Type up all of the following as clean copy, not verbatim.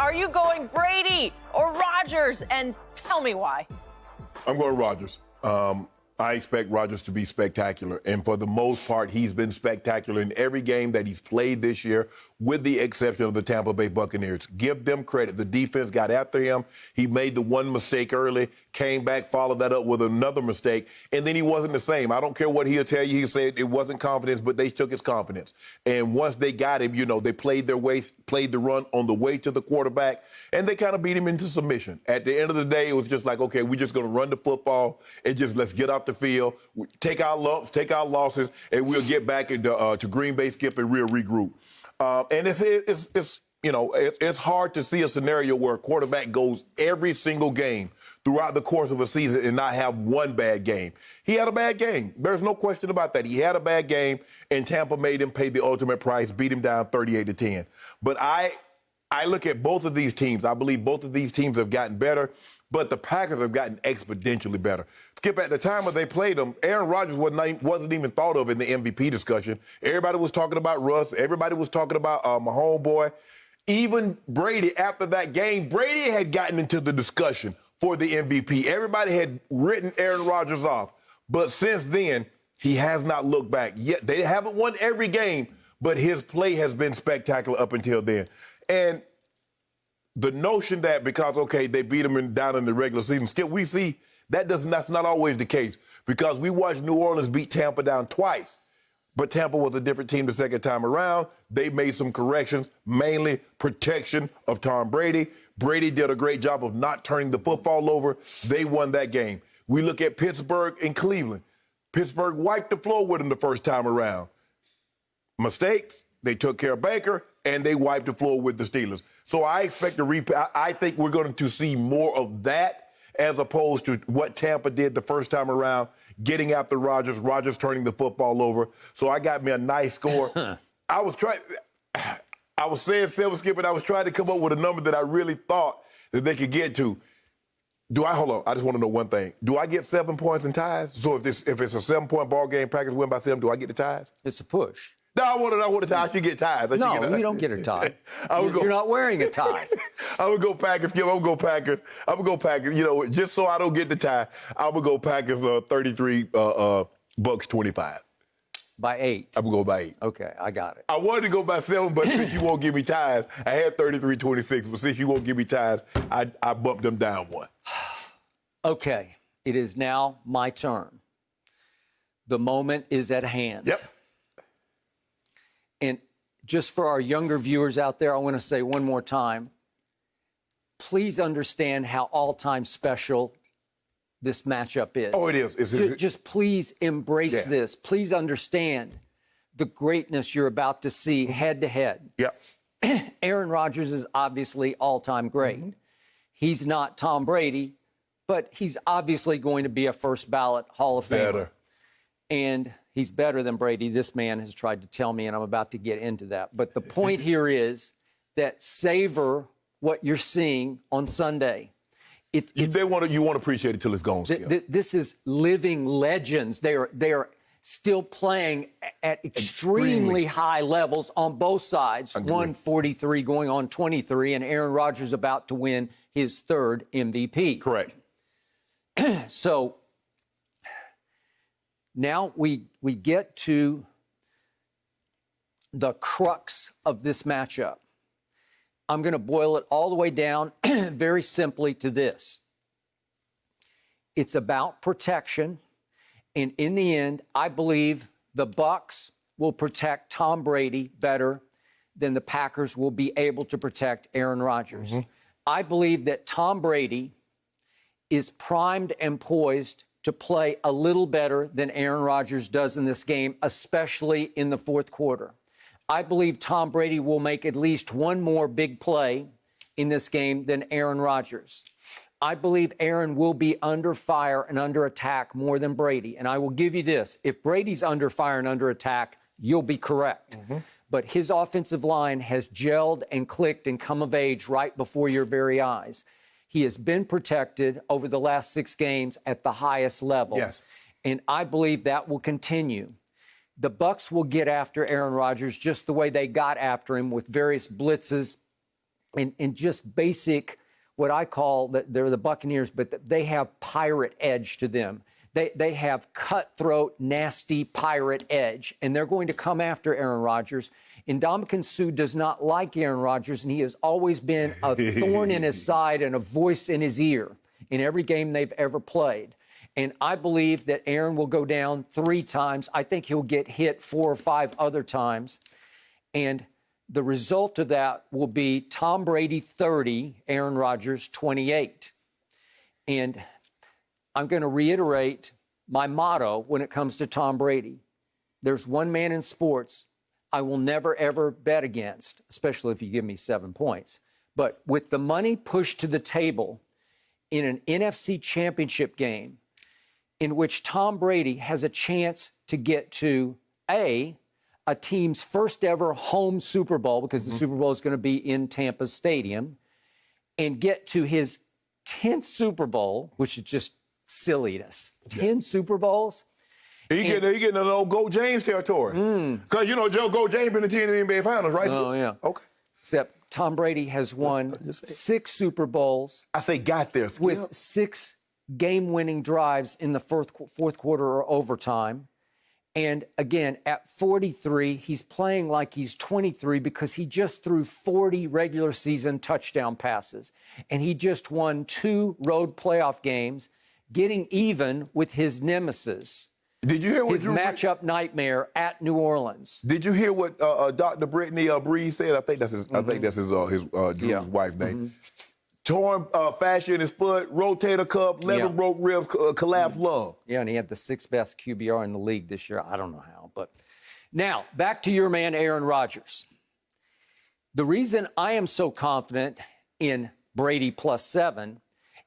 Are you going Brady or Rodgers? And tell me why. I'm going Rodgers. I expect Rodgers to be spectacular. And for the most part, he's been spectacular in every game that he's played this year, with the exception of the Tampa Bay Buccaneers. Give them credit. The defense got after him. He made the one mistake early, came back, followed that up with another mistake, and then he wasn't the same. I don't care what he'll tell you. He said it wasn't confidence, but they took his confidence. And once they got him, they played their way, played the run on the way to the quarterback, and they kind of beat him into submission. At the end of the day, it was just like, okay, we're just going to run the football and just let's get off the field, take our lumps, take our losses, and we'll get back into to Green Bay, Skip, and we'll regroup. And it's hard to see a scenario where a quarterback goes every single game throughout the course of a season and not have one bad game. He had a bad game. There's no question about that. He had a bad game, and Tampa made him pay the ultimate price, beat him down 38-10. But I look at both of these teams. I believe both of these teams have gotten better, but the Packers have gotten exponentially better. Skip, at the time when they played them, Aaron Rodgers wasn't even thought of in the MVP discussion. Everybody was talking about Russ. Everybody was talking about my homeboy. Even Brady, after that game, Brady had gotten into the discussion for the MVP. Everybody had written Aaron Rodgers off. But since then, he has not looked back. Yet they haven't won every game, but his play has been spectacular up until then. And the notion that because, okay, they beat him down in the regular season, Skip, we see that's not always the case, because we watched New Orleans beat Tampa down twice. But Tampa was a different team the second time around. They made some corrections, mainly protection of Tom Brady. Brady did a great job of not turning the football over. They won that game. We look at Pittsburgh and Cleveland. Pittsburgh wiped the floor with them the first time around. Mistakes, they took care of Baker, and they wiped the floor with the Steelers. So I expect I think we're going to see more of that as opposed to what Tampa did the first time around, getting after Rodgers turning the football over. So I got me a nice score. I was saying 7, Skip, and I was trying to come up with a number that I really thought that they could get to. Hold on, I just want to know one thing. Do I get 7 points in ties? So if it's a 7-point ball game, Packers win by 7, do I get the ties? It's a push. No, I want to tie. I should get ties. No, you don't get a tie. You're not wearing a tie. I would go Packers. I would go Packers. Just so I don't get the tie, I would go Packers 33, Bucks 25. By 8. I would go by 8. Okay, I got it. I wanted to go by 7, but since you won't give me ties, I had 33-26, but since you won't give me ties, I bumped them down 1. Okay, it is now my turn. The moment is at hand. Yep. And just for our younger viewers out there, I want to say one more time, please understand how all-time special this matchup is. Oh, it is. Just please embrace this. Please understand the greatness you're about to see head-to-head. Yep. Aaron Rodgers is obviously all-time great. Mm-hmm. He's not Tom Brady, but he's obviously going to be a first-ballot Hall of Famer. And he's better than Brady. This man has tried to tell me, and I'm about to get into that. But the point here is that savor what you're seeing on Sunday. You want to appreciate it till it's gone. This is living legends. They are still playing at extremely high levels on both sides. 143 going on 23, and Aaron Rodgers about to win his 3rd MVP. Correct. So now we get to the crux of this matchup. I'm going to boil it all the way down very simply to this. It's about protection, and in the end, I believe the Bucs will protect Tom Brady better than the Packers will be able to protect Aaron Rodgers. Mm-hmm. I believe that Tom Brady is primed and poised to play a little better than Aaron Rodgers does in this game, especially in the 4th quarter. I believe Tom Brady will make at least one more big play in this game than Aaron Rodgers. I believe Aaron will be under fire and under attack more than Brady. And I will give you this. If Brady's under fire and under attack, you'll be correct. Mm-hmm. But his offensive line has gelled and clicked and come of age right before your very eyes. He has been protected over the last 6 games at the highest level. Yes. And I believe that will continue. The Bucs will get after Aaron Rodgers just the way they got after him with various blitzes and just basic, what I call, they're the Buccaneers, but they have pirate edge to them. They have cutthroat, nasty pirate edge, and they're going to come after Aaron Rodgers. Ndamukong Suh does not like Aaron Rodgers, and he has always been a thorn in his side and a voice in his ear in every game they've ever played. And I believe that Aaron will go down 3 times. I think he'll get hit 4 or 5 other times. And the result of that will be Tom Brady 30, Aaron Rodgers 28. And I'm going to reiterate my motto when it comes to Tom Brady. There's one man in sports I will never, ever bet against, especially if you give me 7 points. But with the money pushed to the table in an NFC Championship game in which Tom Brady has a chance to get to a team's first ever home Super Bowl, because the Super Bowl is going to be in Tampa Stadium, and get to his 10th Super Bowl, which is just silliness. 10 Super Bowls. He getting an old Go James territory. Because, Go James been in the NBA Finals, right? Oh, yeah. Okay. Except Tom Brady has won 6 Super Bowls. I say got there, Skip. With 6 game-winning drives in the fourth quarter or overtime. And again, at 43, he's playing like he's 23 because he just threw 40 regular season touchdown passes. And he just won 2 road playoff games, getting even with his nemesis. Did you hear what his matchup nightmare at New Orleans? Did you hear what Dr. Brittany Breeze said? I think that's his. I think that's his Drew's wife's name. Torn fascia in his foot, rotator cuff, 11 broke ribs, collapsed lung. Yeah, and he had the 6th best QBR in the league this year. I don't know how, but now back to your man Aaron Rodgers. The reason I am so confident in Brady +7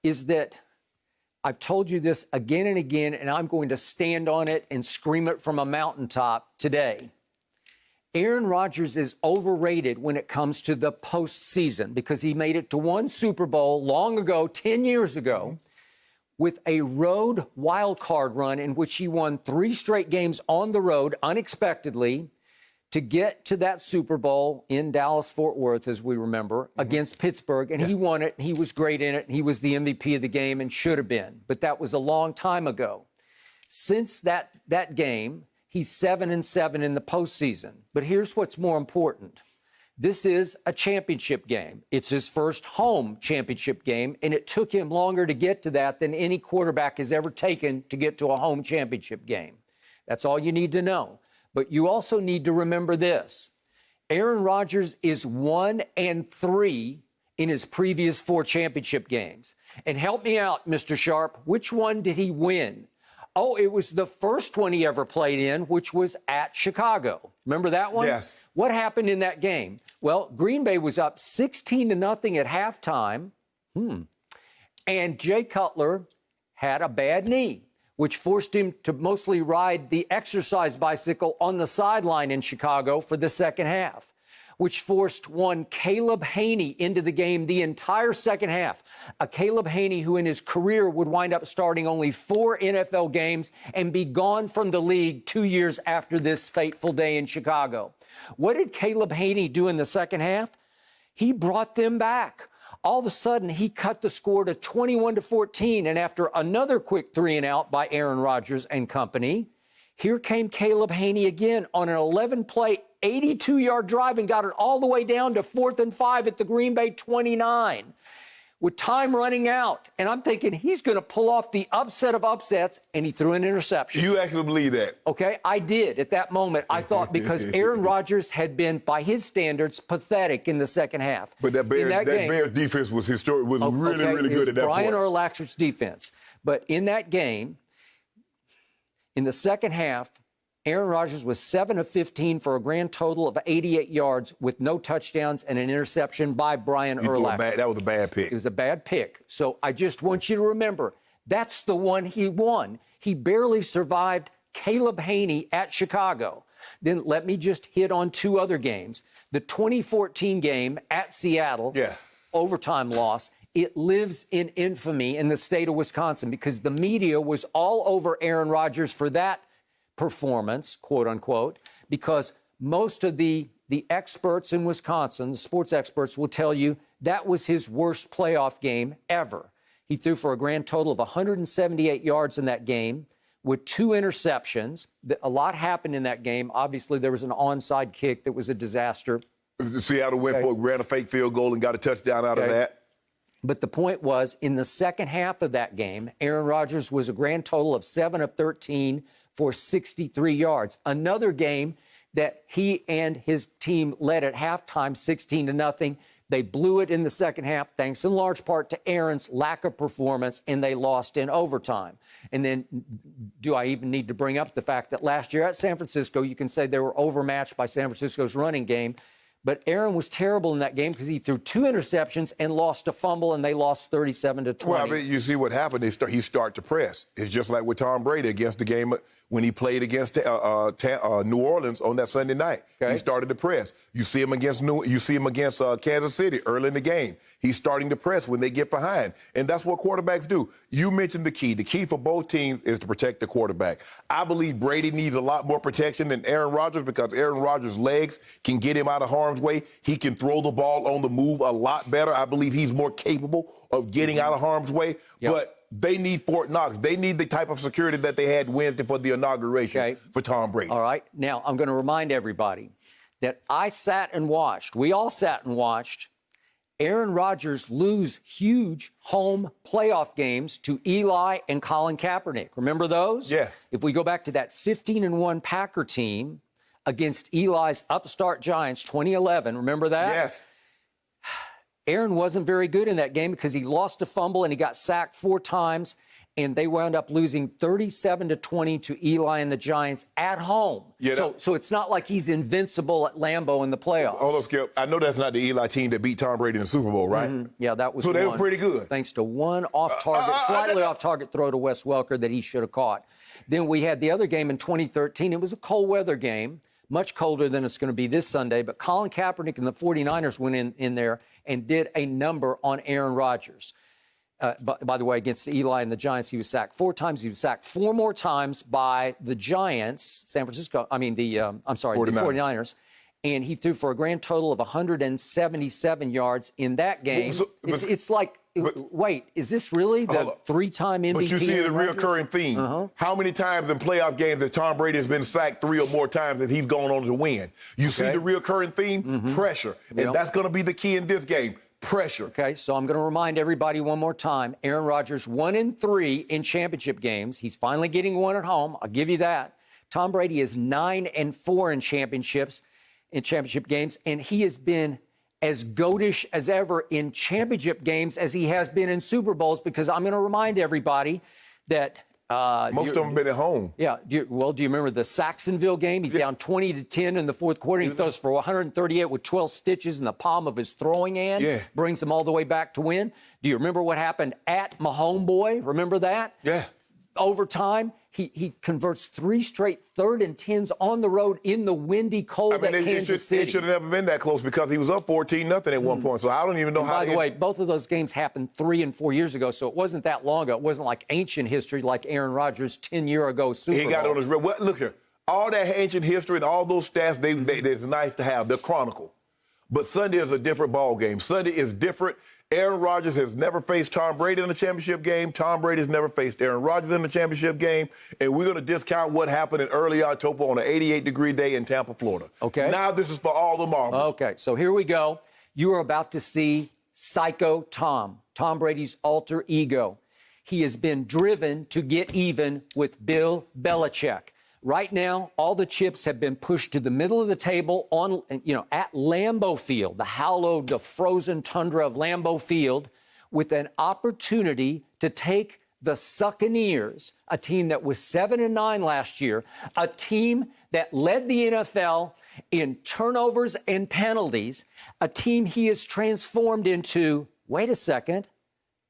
is that I've told you this again and again, and I'm going to stand on it and scream it from a mountaintop today. Aaron Rodgers is overrated when it comes to the postseason because he made it to 1 Super Bowl long ago, 10 years ago, with a road wild card run in which he won 3 straight games on the road unexpectedly to get to that Super Bowl in Dallas-Fort Worth, as we remember, against Pittsburgh. And he won it, and he was great in it, and he was the MVP of the game and should have been. But that was a long time ago. Since that game, he's 7-7 in the postseason. But here's what's more important. This is a championship game. It's his first home championship game, and it took him longer to get to that than any quarterback has ever taken to get to a home championship game. That's all you need to know. But you also need to remember this. Aaron Rodgers is 1-3 in his previous 4 championship games. And help me out, Mr. Sharpe, which one did he win? Oh, it was the first one he ever played in, which was at Chicago. Remember that one? Yes. What happened in that game? Well, Green Bay was up 16-0 at halftime. And Jay Cutler had a bad knee, which forced him to mostly ride the exercise bicycle on the sideline in Chicago for the second half, which forced one Caleb Haney into the game the entire second half. A Caleb Haney who in his career would wind up starting only 4 NFL games and be gone from the league 2 years after this fateful day in Chicago. What did Caleb Haney do in the second half? He brought them back. All of a sudden, he cut the score to 21-14, and after another quick 3-and-out by Aaron Rodgers and company, here came Caleb Haney again on an 11-play, 82-yard drive and got it all the way down to 4th and 5 at the Green Bay 29 with time running out. And I'm thinking he's going to pull off the upset of upsets, and he threw an interception. You actually believe that? Okay, I did at that moment. I thought because Aaron Rodgers had been, by his standards, pathetic in the second half. But that Bears defense was really good at that Brian point. Urlacher's defense. But in that game, in the second half, Aaron Rodgers was 7 of 15 for a grand total of 88 yards with no touchdowns and an interception by Brian Urlacher. That was a bad pick. It was a bad pick. So I just want you to remember, that's the one he won. He barely survived Caleb Haney at Chicago. Then let me just hit on 2 other games. The 2014 game at Seattle, overtime loss. It lives in infamy in the state of Wisconsin because the media was all over Aaron Rodgers for that performance, quote unquote, because most of the the experts in Wisconsin, the sports experts, will tell you that was his worst playoff game ever. He threw for a grand total of 178 yards in that game with 2 interceptions. A lot happened in that game. Obviously, there was an onside kick that was a disaster. Seattle ran a fake field goal and got a touchdown out of that. But the point was, in the second half of that game, Aaron Rodgers was a grand total of 7 of 13 for 63 yards. Another game that he and his team led at halftime 16-0. They blew it in the second half, thanks in large part to Aaron's lack of performance, and they lost in overtime. And then, do I even need to bring up the fact that last year at San Francisco, you can say they were overmatched by San Francisco's running game, but Aaron was terrible in that game because he threw 2 interceptions and lost a fumble, and they lost 37-20. Well, I mean, you see what happened. He start to press. It's just like with Tom Brady against the game when he played against New Orleans on that Sunday night. Okay. He started to press. You see him against Kansas City early in the game. He's starting to press when they get behind, and that's what quarterbacks do. You mentioned the key. The key for both teams is to protect the quarterback. I believe Brady needs a lot more protection than Aaron Rodgers because Aaron Rodgers' legs can get him out of harm's way. He can throw the ball on the move a lot better. I believe he's more capable of getting out of harm's way, but they need Fort Knox. They need the type of security that they had Wednesday for the inauguration for Tom Brady. All right. Now, I'm going to remind everybody that I sat and watched, we all sat and watched Aaron Rodgers lose huge home playoff games to Eli and Colin Kaepernick. Remember those? Yeah. If we go back to that 15-1 Packer team against Eli's upstart Giants, 2011, remember that? Yes. Aaron wasn't very good in that game because he lost a fumble and he got sacked 4 times, and they wound up losing 37-20 to Eli and the Giants at home. Yeah, so it's not like he's invincible at Lambeau in the playoffs. Hold on, Skip. I know that's not the Eli team that beat Tom Brady in the Super Bowl, right? Mm-hmm. Yeah, that was So they were pretty good. Thanks to one slightly off-target throw to Wes Welker that he should have caught. Then we had the other game in 2013. It was a cold weather game, much colder than it's going to be this Sunday, but Colin Kaepernick and the 49ers went in there and did a number on Aaron Rodgers. By the way, against Eli and the Giants, he was sacked 4 times. He was sacked 4 more times by the Giants, the 49ers. And he threw for a grand total of 177 yards in that game. It's like, wait, is this really the 3-time MVP? But you see the recurring theme. How many times in playoff games that Tom Brady has been sacked 3 or more times and he's gone on to win? You see the recurring theme? Pressure. And that's going to be the key in this game. Pressure. Okay, so I'm going to remind everybody one more time. Aaron Rodgers 1-3 in championship games. He's finally getting one at home. I'll give you that. Tom Brady is 9-4 in championship games, and he has been as goatish as ever in championship games as he has been in Super Bowls, because I'm going to remind everybody that most of them have been at home. Yeah. Do you remember the Saxonville game? He's down 20-10 in the fourth quarter. He throws for 138 with 12 stitches in the palm of his throwing hand. Yeah. Brings him all the way back to win. Do you remember what happened at my homeboy? Remember that? Yeah. Overtime, he converts 3 straight 3rd and 10s on the road in the windy cold at Kansas City. It should have never been that close because he was up 14-0 at one point. So I don't even know how. By the way, both of those games happened 3 and 4 years ago, so it wasn't that long ago. It wasn't like ancient history like Aaron Rodgers' 10-year-ago Super Bowl. He got on his well, look here. All that ancient history and all those stats, it's nice to have. They're chronicle. But Sunday is a different ball game. Sunday is different. Aaron Rodgers has never faced Tom Brady in the championship game. Tom Brady has never faced Aaron Rodgers in the championship game. And we're going to discount what happened in early October on an 88-degree day in Tampa, Florida. Okay. Now this is for all the marbles. Okay, so here we go. You are about to see Psycho Tom Brady's alter ego. He has been driven to get even with Bill Belichick. Right now, all the chips have been pushed to the middle of the table at Lambeau Field, the hallowed, the frozen tundra of Lambeau Field, with an opportunity to take the Buccaneers, a team that was 7-9 last year, a team that led the NFL in turnovers and penalties, a team he has transformed into, wait a second,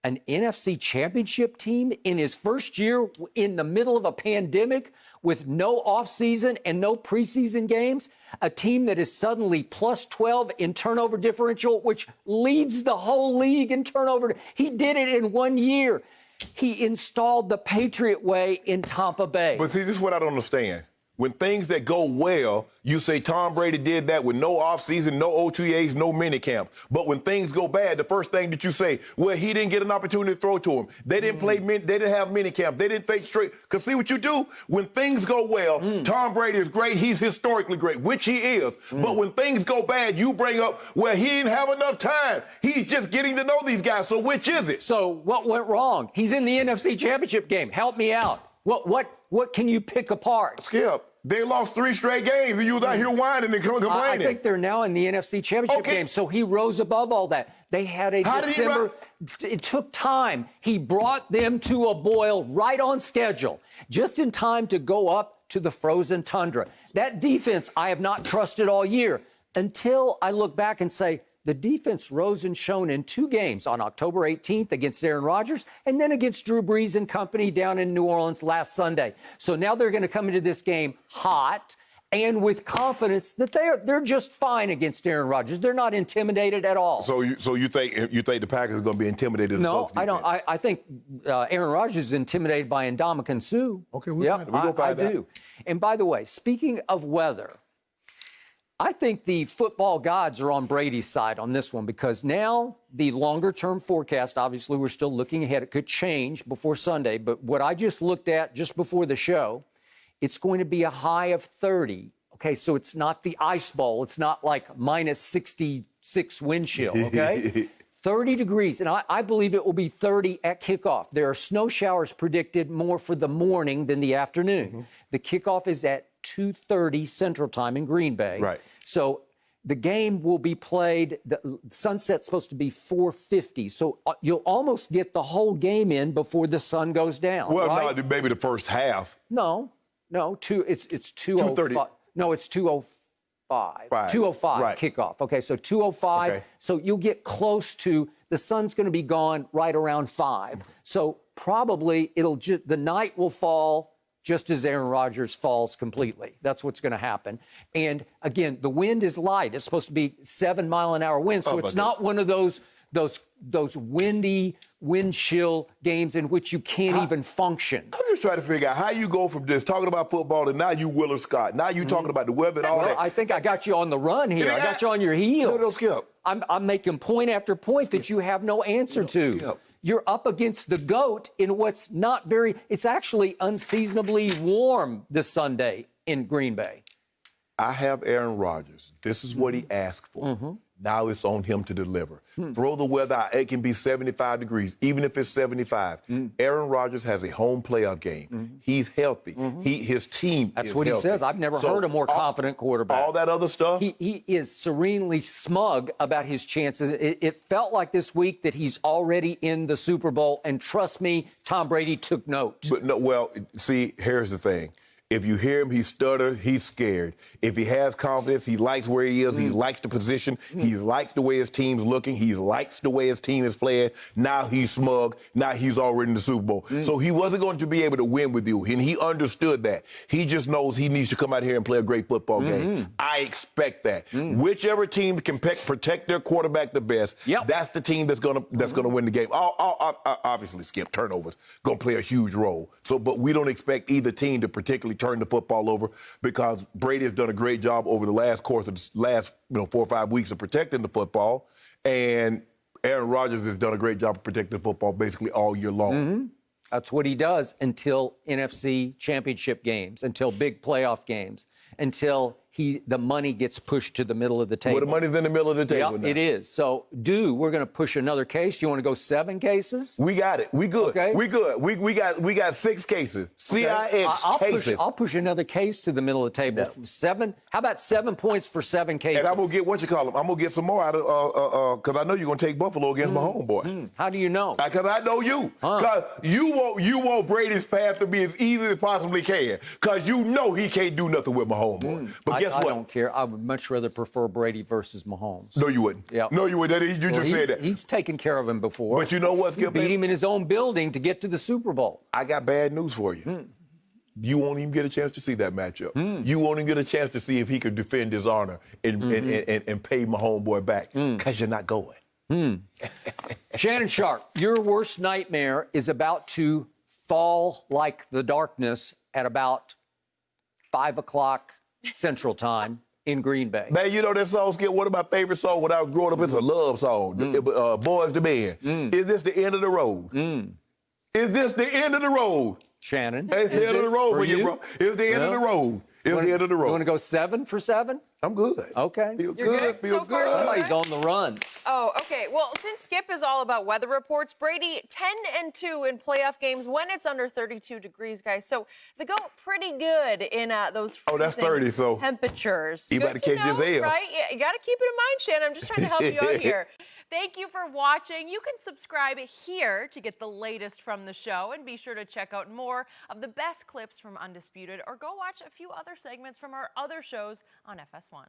an NFC Championship team in his first year in the middle of a pandemic with no offseason and no preseason games, a team that is suddenly plus 12 in turnover differential, which leads the whole league in turnover. He did it in 1 year. He installed the Patriot way in Tampa Bay. But see, this is what I don't understand. When things that go well, you say Tom Brady did that with no offseason, no OTAs, no minicamp. But when things go bad, the first thing that you say, well, he didn't get an opportunity to throw to him. They didn't play, they didn't have minicamp. They didn't think straight. Because see what you do? When things go well, Tom Brady is great. He's historically great, which he is. But when things go bad, you bring up, well, he didn't have enough time. He's just getting to know these guys. So which is it? So what went wrong? He's in the NFC Championship game. Help me out. What can you pick apart? Skip, they lost 3 straight games, and you was out here whining and complaining. I think they're now in the NFC Championship game, so he rose above all that. They had a December. It took time. He brought them to a boil right on schedule, just in time to go up to the frozen tundra. That defense I have not trusted all year until I look back and say, the defense rose and shone in 2 games on October 18th against Aaron Rodgers and then against Drew Brees and company down in New Orleans last Sunday. So now they're going to come into this game hot and with confidence that they're just fine against Aaron Rodgers. They're not intimidated at all. So you think the Packers are going to be intimidated? No, I don't. I think Aaron Rodgers is intimidated by Ndamukong Suh. Okay, we go find that. I do. And by the way, speaking of weather, I think the football gods are on Brady's side on this one because now the longer-term forecast, obviously we're still looking ahead. It could change before Sunday, but what I just looked at just before the show, it's going to be a high of 30. Okay, so it's not the ice ball. It's not like minus 66 wind chill, okay? 30 degrees, and I believe it will be 30 at kickoff. There are snow showers predicted more for the morning than the afternoon. The kickoff is at 2:30 Central Time in Green Bay. Right. So the game will be played, the sunset's supposed to be 4:50. So you'll almost get the whole game in before the sun goes down. Well, right? no, maybe the first half. No, it's 2:05. No, it's 2:05. 2:05 kickoff. Okay, so 2:05. Okay. So you'll get close to, the sun's going to be gone right around 5. So probably the night will fall just as Aaron Rodgers falls completely. That's what's going to happen. And again, the wind is light. It's supposed to be 7-mile-an-hour wind. So it's not one of those windy, wind chill games in which you can't even function. I'm just trying to figure out how you go from just talking about football to now you Willard Scott. Now you talking about the weather and all that. I think I got you on the run here. I got you on your heels. No, Skip. I'm making point after point that you have no answer to. Skip. You're up against the GOAT in what's not very, it's actually unseasonably warm this Sunday in Green Bay. I have Aaron Rodgers. This is what he asked for. Now it's on him to deliver. Throw the weather out. It can be 75 degrees, even if it's 75. Aaron Rodgers has a home playoff game. He's healthy. His team That's is what healthy. he says. I've never heard a more confident quarterback. All that other stuff. He is serenely smug about his chances. It felt like this week that he's already in the Super Bowl. And trust me, Tom Brady took note. But no, well, see, here's the thing. If you hear him, he stutters, he's scared. If he has confidence, he likes where he is, he likes the position, he likes the way his team's looking, he likes the way his team is playing. Now he's smug, now he's already in the Super Bowl. So he wasn't going to be able to win with you, and he understood that. He just knows he needs to come out here and play a great football game. I expect that. Whichever team can protect their quarterback the best, that's the team that's gonna win the game. Obviously, Skip, turnovers gonna play a huge role. So, but we don't expect either team to particularly turn the football over because Brady has done a great job over the last 4 or 5 weeks of protecting the football, and Aaron Rodgers has done a great job of protecting the football basically all year long. That's what he does until NFC Championship games, until big playoff games, until the money gets pushed to the middle of the table. Well, the money's in the middle of the table now. It is. So, we're going to push another case. You want to go 7 cases? We got it. We good. Okay. We good. We got 6 cases. CIX cases. I'll push another case to the middle of the table. 7. How about 7 points for 7 cases? And I'm gonna get I'm gonna get some more out of because I know you're gonna take Buffalo against my homeboy. How do you know? Because I know you. Because you want Brady's path to be as easy as possibly can. Because you know he can't do nothing with my homeboy. But guess what? I don't care. I would much rather prefer Brady versus Mahomes. No, you wouldn't. Yep. No, you wouldn't. You just said that. He's taken care of him before. But you know what, Skip? He beat him in his own building to get to the Super Bowl. I got bad news for you. You won't even get a chance to see that matchup. You won't even get a chance to see if he could defend his honor and pay my homeboy back because you're not going. Shannon Sharpe, your worst nightmare is about to fall like the darkness at about 5 o'clock Central Time in Green Bay. Man, you know that song, Skip, one of my favorite songs when I was growing up, it's a love song, Boys to Men. Is this the end of the road? Is this the end of the road? Shannon. It's the end of the road for you, bro. It's the end of the road. It's the end of the road. You want to go 7 for 7? I'm good. Okay. Feel You're good? Feel So far, good. so Somebody's on the run. Oh, okay. Well, since Skip is all about weather reports, Brady 10-2 in playoff games when it's under 32 degrees, guys. So they go pretty good in those Oh, that's freezing 30, so temperatures. you Good better to catch this know, L. right? Yeah, you got to keep it in mind, Shannon. I'm just trying to help you out here. Thank you for watching. You can subscribe here to get the latest from the show, and be sure to check out more of the best clips from Undisputed, or go watch a few other segments from our other shows on FS1.